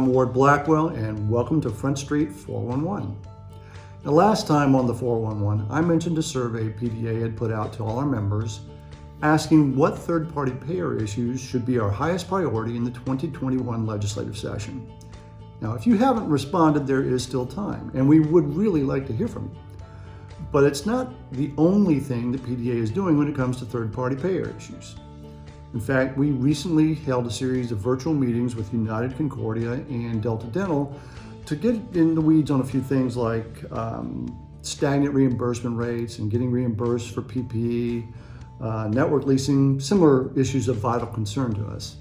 I'm Ward Blackwell, and welcome to Front Street 411. Now, last time on the 411, I mentioned a survey PDA had put out to all our members asking what third-party payer issues should be our highest priority in the 2021 legislative session. Now, if you haven't responded, there is still time, and we would really like to hear from you. But it's not the only thing that PDA is doing when it comes to third-party payer issues. In fact, we recently held a series of virtual meetings with United Concordia and Delta Dental to get in the weeds on a few things like stagnant reimbursement rates and getting reimbursed for PPE, network leasing, similar issues of vital concern to us.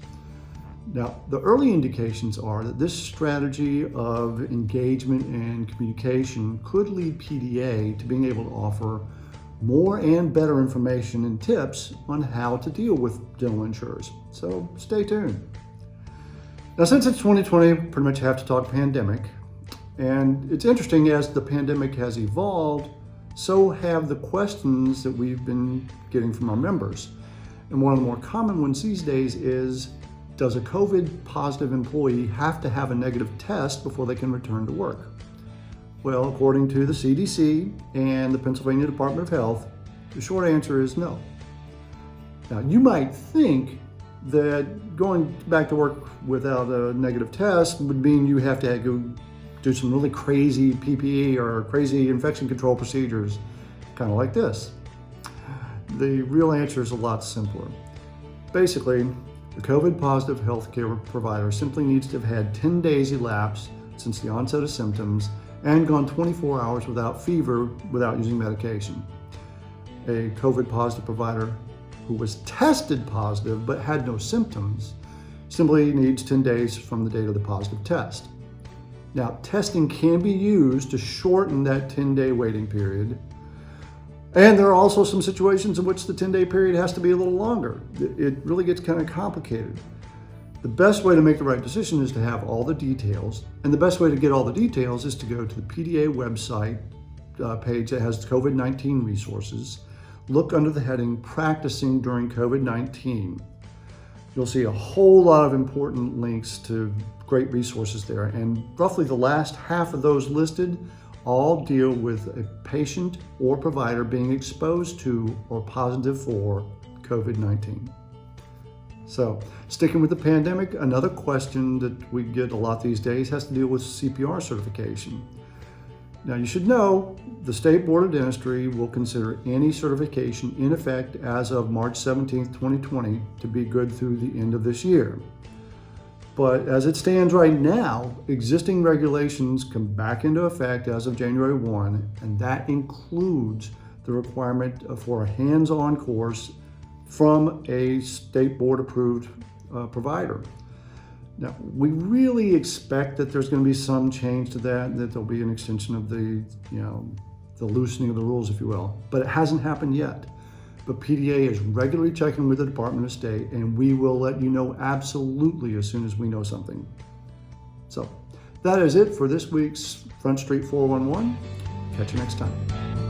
Now, the early indications are that this strategy of engagement and communication could lead PDA to being able to offer more and better information and tips on how to deal with dental insurers. So stay tuned. Now, since it's 2020, pretty much have to talk pandemic. And it's interesting, as the pandemic has evolved, so have the questions that we've been getting from our members. And one of the more common ones these days is, does a COVID positive employee have to have a negative test before they can return to work? Well, according to the CDC and the Pennsylvania Department of Health, the short answer is no. Now, you might think that going back to work without a negative test would mean you have to go do some really crazy PPE or crazy infection control procedures, kind of like this. The real answer is a lot simpler. Basically, the COVID positive healthcare provider simply needs to have had 10 days elapsed since the onset of symptoms and gone 24 hours without fever without using medication. A COVID positive provider who was tested positive but had no symptoms simply needs 10 days from the date of the positive test. Now, testing can be used to shorten that 10-day waiting period. And there are also some situations in which the 10-day period has to be a little longer. It really gets kind of complicated. The best way to make the right decision is to have all the details, and the best way to get all the details is to go to the PDA website page that has COVID-19 resources. Look under the heading Practicing During COVID-19. You'll see a whole lot of important links to great resources there, and roughly the last half of those listed all deal with a patient or provider being exposed to or positive for COVID-19. So, sticking with the pandemic, another question that we get a lot these days has to deal with CPR certification. Now, you should know the State Board of Dentistry will consider any certification in effect as of March 17, 2020 to be good through the end of this year. But as it stands right now, existing regulations come back into effect as of January 1, and that includes the requirement for a hands-on course from a state board approved provider. Now, we really expect that there's going to be some change to that, and that there'll be an extension of the loosening of the rules, if you will, but it hasn't happened yet. But PDA is regularly checking with the Department of State, and we will let you know absolutely as soon as we know something. So that is it for this week's Front Street 411. Catch you next time.